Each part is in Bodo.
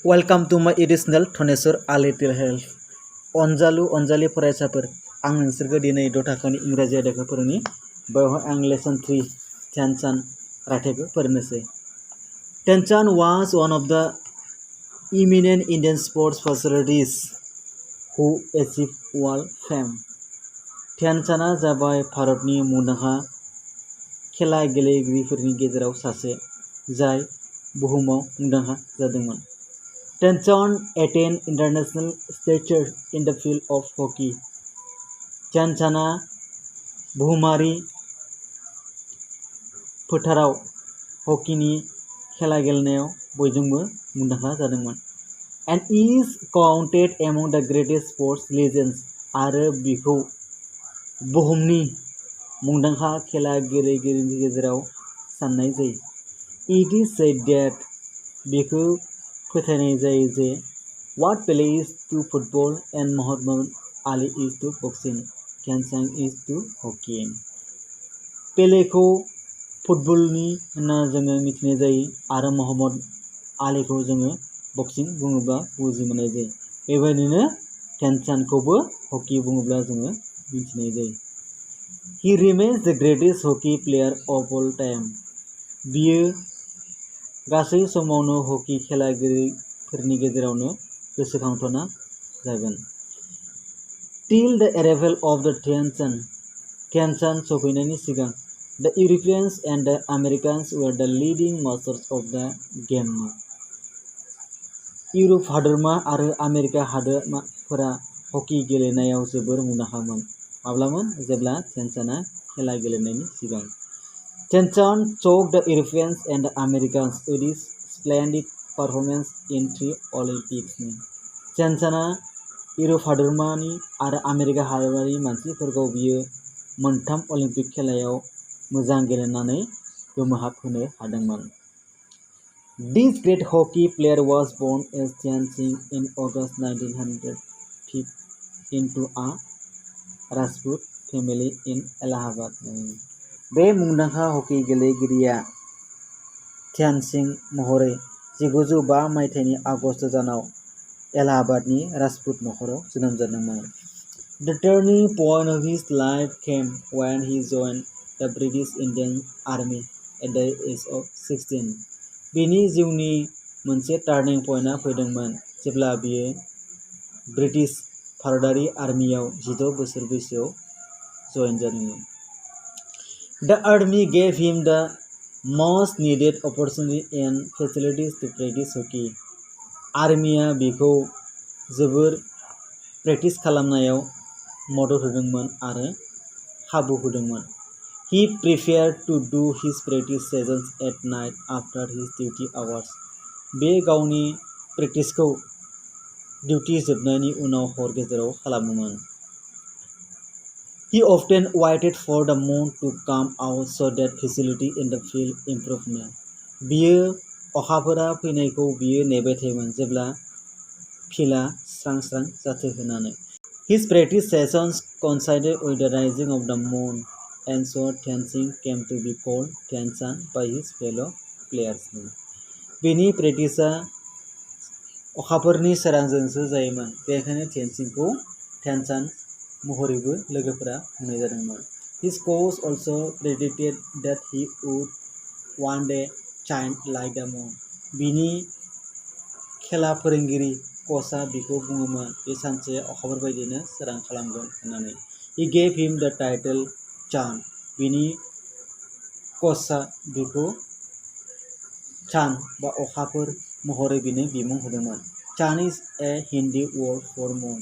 वेलकाम टू माय एडिशनल थनेसर आ लिटिल हेल्प अनजालु अनजालि फरायसाफोर आं नोंसोरखौ दिनै द' थाखोनि इंराजि आयदाखौ फोरोंनि बेवहाय आं lesson 3 ध्यानचांद रायथाइखौ फोरोंनोसै। ध्यानचांद was one of the eminent Indian sports personalities who achieved world fame. ध्यानचांदआ जाबाय भारतनि मुंदांखा खेला गेलेगिरिफोरनि गेजेराव सासे जाय बुहुमाव मुंदांखा जादोंमोन। ध्यानचांद attained international stature in the field of hockey. ध्यानचांदआ बुहुमारि फोथाराव हकीनि खेला गेलेनायाव बयजोंबो मुंदांखा जादोंमोन। And is counted among the greatest sports legends आरो बिखौ बुहुमनि मुंदांखा खेला गेलेगिरिनि गेजेराव साननाय जायो। It is said that बेखौ फोथायनाय जायो जे what Pele is to football and Muhammad Ali is to boxing, ध्यानचांद is to hockey. पेलेखौ फुटबलनि होनना जोङो मिथिनाय जायो आरो मोहम्मद आलीखौ जोङो बक्सिं बुङोब्ला बुजि मोननाय जायो। बेबायदिनो ध्यानचांदखौबो हकी बुङोब्ला जोङो मिथिनाय जायो। He remains the greatest hockey player of all time. बियो गासै समावनो हकी खेलागिरिफोरनि गेजेरावनो गोसोखांथावना जागोन। Till the arrival of the ध्यानचांद सफैनायनि सिगां the Europeans and the Americans were the leading masters of the game. Europe हादोरमा आरो आमेरिका हादोरमाफोरा हकी गेलेनायाव जोबोर मुंदांखामोन। माब्लामोन? जेब्ला ध्यानचांदआ खेला गेलेनायनि सिगां। ध्यानचांद shocked the Europeans and the Americans with his splendid performance in 3 Olympics. ध्यानचांदआ Europe हादोरमानि आरो आमेरिका हादोरमानि मानसिफोरखौ बियो मोनथाम अलिम्पिक खेलायाव मोजां गेलेनानै गोमोहाबहोनो हादोंमोन। This great hockey player was born as Dhyan Singh in August 1905 into a Rajput family in Allahabad. बे मुंदांखा हकी गेलेगिरिया ध्यान सिंह महरै 1905 मायथाइनि आगस्त दानाव एलाहाबादनि राजपुत नखराव जोनोम जादोंमोन। The turning point of his life came when he joined the British Indian Army at the age of 16. बिनि जिउनि मोनसे टार्निं पइन्टआ फैदोंमोन जेब्ला बियो ब्रिटिश भारतारि आर्मियाव 16 बोसोर बैसोआव जइन जादोंमोन। The army gave him the most needed opportunity and facilities to practice hockey. Armiya बिखौ जोबोर प्रेक्टिस खालामनायाव मदद होदोंमोन आरो खाबु होदोंमोन। He preferred to do his practice sessions at night after his duty hours. बे गावनि प्रेक्टिसखौ डिउटि जोबनायनि उनाव हर गेजेराव खालामोमोन। He often waited for the moon to come out so that visibility in the field improved. बियो अखाफोरा फैनायखौ बियो नेबाय थायोमोन जेब्ला फिल्डआ स्रां स्रां जाथो होननानै। His practice sessions coincided with the rising of the moon, and so Dhyan Singh came to be called Dhyanchand by his fellow players. बिनि प्रेक्टिसआ अखाफोरनि सोरांजोंसो जायोमोन, बेनिखायनो ध्यान सिंहखौ ध्यानचांद महरैबो लोगोफोरा बुंनाय जादोंमोन। His coach also predicted that he would one day shine like the moon. बिनि खेला फोरोंगिरि कचआ बिखौ बुङोमोन बे सानसे अखाफोर बायदिनो सोरां खालामगोन होननानै। He gave him the title चांद. बिनि कचआ बिखौ चांद बा अखाफोर महरै बिनो बिमुं होदोंमोन। चांद is a Hindi word for moon.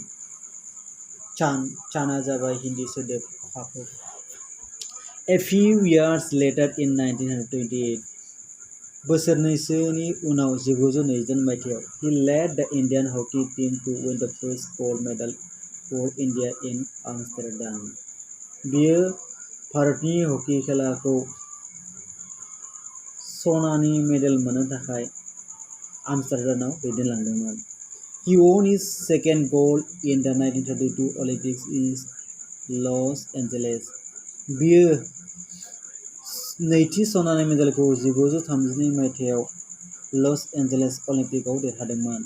चांदआ जाबाय हिन्दी सोदोब अखाफोर। A few years later in 1928, बोसोरनैसोनि उनाव 1928 मायथाइयाव, he led the Indian hockey team to win the first gold medal for India in Amsterdam. बियो भारतनि हकी खेलाखौ सनानि मेडेल मोननो थाखाय आमस्टारडामाव दैदेनलांदोंमोन। He won his second gold in the 1932 Olympics in Los Angeles. बियो नैथि सनानि मेडेलखौ 1932 मायथाइयाव लस एन्जेलेस अलिम्पिकआव देरहादोंमोन।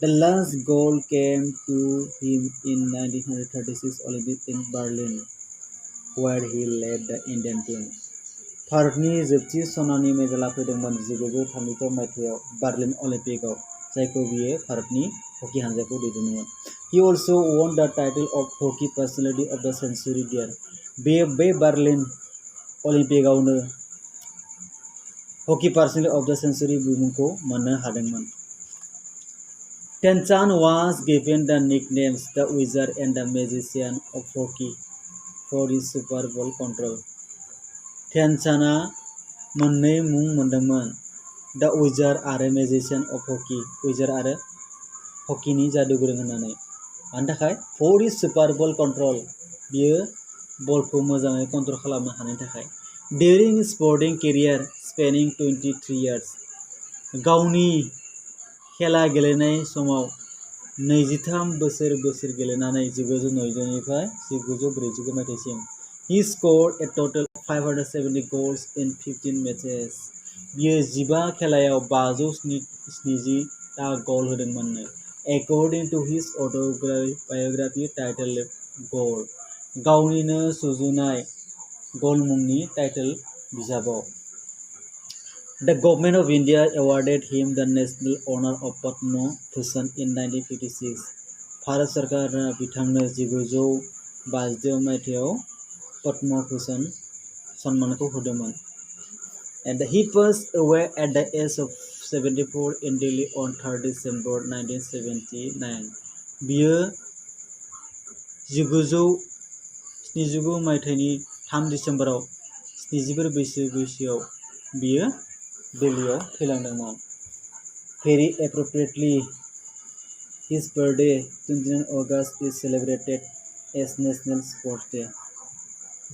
The last goal came to him in 1936 Olympics in Berlin, where he led the Indian team. भारतनि जोबथि सनानि मेडेलआ फैदोंमोन 1932 मायथाइयाव बार्लिन अलिम्पिकआव, जायखौ बियो भारतनि हकी हानजाखौ दैदेनदोंमोन। He also won the title of Hockey Personality of the Century there. बे बार्लिन अलिम्पिकआवनो हकी पार्सनेलिटी अफ द सेंचुरी बिमुंखौ मोननो हादोंमोन। Tenzan was given the nicknames the Wizard and the Magician of Hockey for his Super Bowl control. Tenzanआ मोननै मुं मोनदोंमोन, द विजार्ड आरो मेजिशियान अफ हकी, विजार्ड आरो हकीनि जादुगोरों होननानै। मानि थाखाय? For his super ball control, बियो बलखौ मोजाङै कन्ट्रल खालामनो हानायनि थाखाय। During his sporting career spanning 23 years, गावनि खेला गेलेनाय समाव 23 बोसोर गेलेनानै 1990 निफ्राय 1949 मायथाइसिम, he scored a total of 570 goals in 15 matches. बियो 15 खेलायाव 570 ता गल होदोंमोननो। According to his autobiography titled Goal, गावनिनो सुजुनाय गल मुंनि टाइटल बिजाबाव। The government of India awarded him the National Honor of Padma Bhushan in 1956. Bharat सरकारा बिथांनो 1952 मायथाइयाव पद्म भूषण सन्मानखौ होदोंमोन। And he passed away at the age of 74 in Delhi on 3 December 1979. बियो 1979 मायथाइनि 3 दिसेम्बराव 74 बैसोआव बियो दिल्लीयाव थैलांदोंमोन। Very appropriately, his birthday 29 August is celebrated as National Sports Day.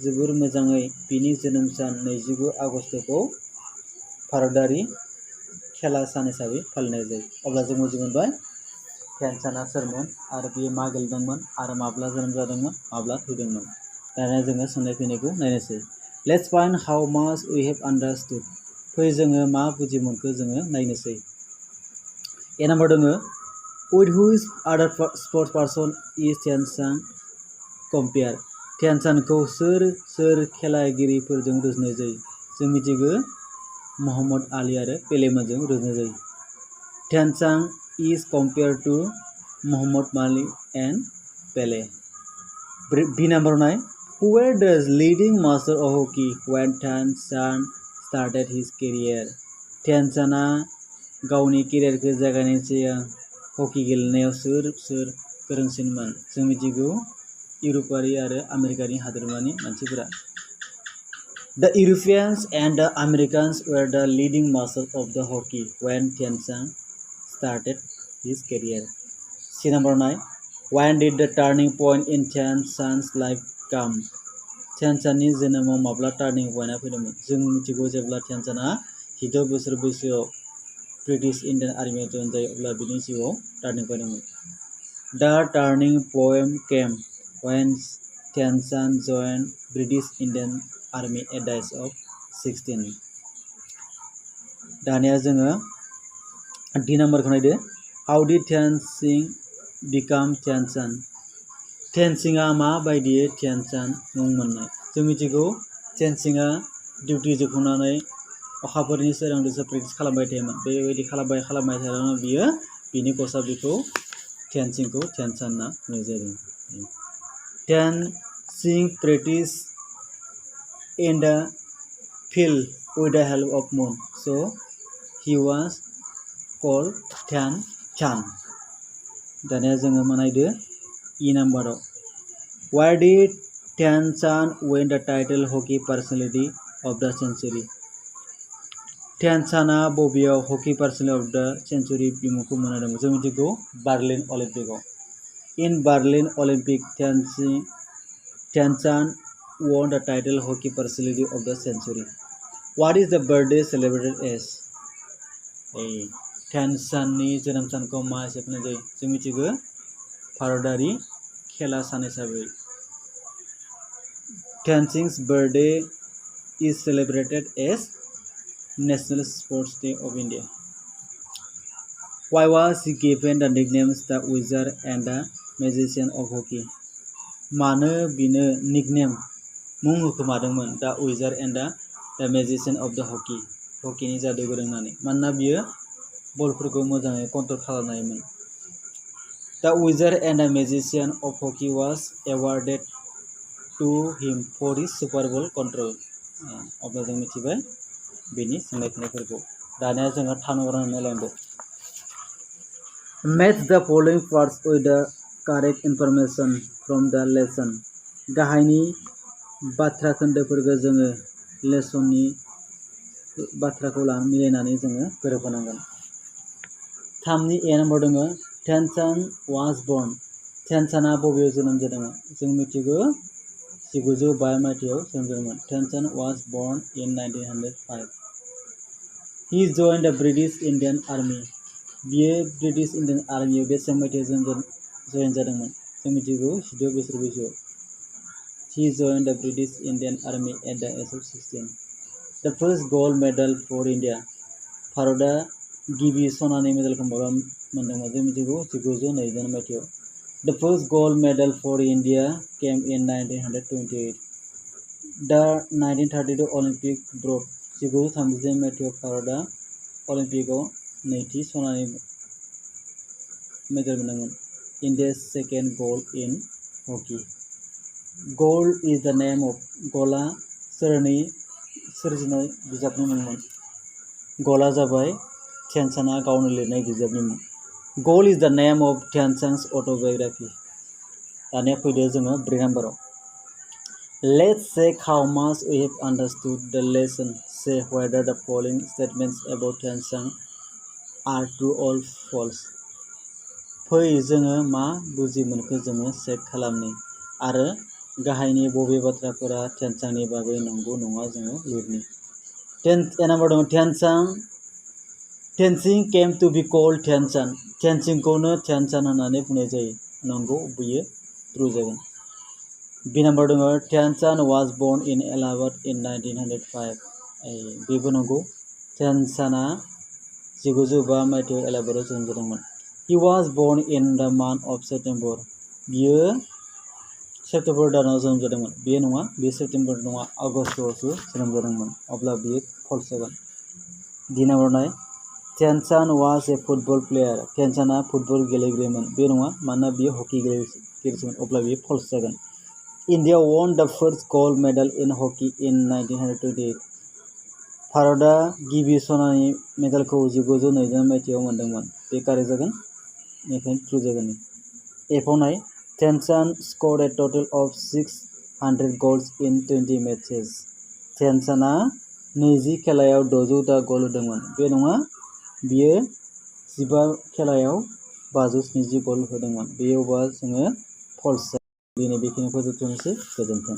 जोबोर मोजाङै बिनि जोनोम सान 29 आगस्तखौ भारतारि खेला सान हिसाबै फालिनाय जायो। अब्ला जों बुजि मोनबाय ध्यानचान्दआ सोरमोन आरो बियो मा गेलेदोंमोन आरो माब्ला जोनोम जादोंमोन, माब्ला थैदोंमोन। दानिया जोङो सोंनाय फैनायखौ नायनोसै। Let's find how much we have understood. फै जोङो मा बुजि मोनखो जोङो नायनोसै। ए नाम्बार दङ, with which other sports person is ध्यानचान्द compare? ध्यानचान्दखौ सोर खेलागिरिफोरजों रुजुनाय जायो? जों मिथिगौ मोहम्मद आली आरो पेलेमोनजों रुजुनाय जायो। ध्यानचान्द is compared to Muhammad Ali and Pele. B number 9. Who were the leading master of hockey when ध्यानचान्द started his career? ध्यानचान्दआ गावनि केरियारखौ जागायनायनि सिगां हकी गेलेनायाव सोर गोरोंसिनमोन? जों मिथिगौ इउर'पारि आरो आमेरिकानि हादोरमानि मानसिफोरा। The Europeans and the Americans were the leading masters of the hockey when ध्यानचान्द started his career. C number 9. When did the turning point in ध्यानचान्द's life come? ध्यानचान्दनि जोनोमाव माब्ला टार्निं पइन्टआ फैदोंमोन? जों मिथिगौ जेब्ला ध्यानचान्दआ 16 बोसोर बैसोआव ब्रिटिश इन्डियान आर्मियाव जइन जायो अब्ला बिनि जिउआव टार्निं फैदोंमोन। The turning point came when ध्यानचान्द joined British Indian Army at the age of 16. दानिया जोङो D नाम्बारखौ नायदो। How did Dhyan Singh become ध्यानचान्द? ध्यानसिंहआ माबायदियै ध्यानचान्द मुं मोननाय? जों मिथिगौ ध्यानसिंहआ डिउटि जोबखांनानै अखाफोरनि सोरांजोंसो प्रेक्टिस खालामबाय थायोमोन। बेबायदि खालामबाय थानायावनो बियो बिनि कचआ बिखौ ध्यानसिंहखौ ध्यानचान्द होनना बुंनाय जादों। Dhyan Singh practice in the field with the help of moon, so he was called ध्यानचान्द। दानिया जोङो मा नायदो E नाम्बाराव। Why did ध्यानचान्द win the title Hockey Personality of the Century? ध्यानचान्दआ बबेयाव हकी पार्सनेलिटी अफ द सेंचुरी बिमुंखौ मोनदोंमोन? जों मिथिगौ बार्लिन अलिम्पिकआव। In Berlin Olympic, Dhyan Chand won the title Hockey Personality of the Century. What is the birthday celebrated as? ध्यानचान्दनि जोनोम सानखौ मा हिसाबै फालिनाय जायो? जों मिथिगौ भारतारि खेला सान हिसाबै। Dhyansingh's birthday is celebrated as National Sports Day of India. Why was he given the nicknames the Wizard and the Magician of Hockey? मानो बिनो निकनेम मुं होखोमादोंमोन दा wizard and the magician of द हकी हकीनि जादुगर होननानै मानोना बियो बलफोरखौ मोजाङै कन्ट्रल खालामनो हायोमोन। दा wizard and the magician of hockey was awarded to him for his super ball control. अब्ला जों मिथिबाय बेनि सोंनाय फिननायफोरखौ। दानिया जोङो थानोगोनां नायलांदो। Match the following parts with the correct information from the lesson. गाहायनि बाथ्रा खोन्दोफोरखौ जोङो लेसननि बाथ्राखौ मिलायनानै जोङो गोरोबहोनांगोन। 3नि ए नम्बर दङ टेनसन वाज बर्न। टेनसना बबेयाव जोनोम जादोंमोन? जों मिथिगौ 1905 मायथाइयाव जोनोम जादोंमोन। Tension was born in 1905. He joined the British Indian Army. बियो ब्रिटिश इन्डियान आर्मियाव बेसे मायथाइयाव जयेन जादोंमोन? जों मिथिगौ 16 बोसोर बैसोआव। He joined the British Indian Army at the age of 16. The first gold medal for India. भारतआ गिबि सनानि मेडेलखौ माब्ला मोनदोंमोन? जों मिथिगौ 1922 मायथाइयाव। The first gold medal for India came in 1928. The 1932 Olympic brought 1932 मायथाइयाव भारतआ अलिम्पिकआव नैथि सनानि मेडेल मोनदोंमोन। India's second gold in hockey. Goal is the name of. गलआ सोरनि सोरजिनाय बिजाबनि मुंमोन? गलआ जाबाय ध्यानचन्दआ गावनो लिरनाय बिजाबनि मुं। Goal is the name of Dhyanchand's autobiography. दानिया फैदो जोङो 3 नाम्बाराव। Let's check how much we have understood the lesson. Say whether the following statements about Dhyanchand are true or false. फै जोङो मा बुजि मोनखो जोङो चेक खालामनि आरो गाहायनि बबे बाथ्राफोरा ध्यानचन्दनि बागै नंगौ नङा जोङो लिरनि। ए नाम्बार दङ Dhyan Chand came to be called Dhyan Chand. ध्यानचन्दखौनो ध्यानचन्द होननानै बुंनाय जायो। नंगौ बेयो ट्रु जागोन। बी नाम्बार दङ ध्यानचन्द वाज बर्न इन इलाहाबाद इन 1905. बेबो नंगौ। ध्यानचन्दआ 1905 मायथाइयाव इलाहाबादाव जोनोम जादोंमोन। He was born in the month of September. बियो सेप्तेम्बर दानाव जोनोम जादोंमोन। बेयो नङा, बेयो सेप्तेम्बर नङा, आगष्टआवसो जोनोम जादोंमोन। अब्ला बेयो फल्स जागोन। डी नाम्बार नाय Dhyan Chand was a football player. ध्यानचन्दआ फुटबल गेलेगिरिमोन। बे नङा, मानोना बियो हकी गेलेगिरिमोन। अब्ला बेयो फल्स जागोन। India won the first gold medal in hockey in 1928. भारतआ गिबि सनानि मेडेलखौ 1922 मायथाइयाव मोनदोंमोन। बे कारेक्ट जागोन। बेनिखायनो ट्रु जागोन। एफआव नाय Dhyanchand scored a total of 600 goals in 20 matches. ध्यानचन्दआ 20 खेलायाव 600 गल होदोंमोन। बे नङा, बियो 15 खेलायाव 570 गल होदोंमोन। बेयावबा जोङो फल्स जागोन। दिनै बेखिनिखौ फोजोबथ'नोसै। गोजोन्थों।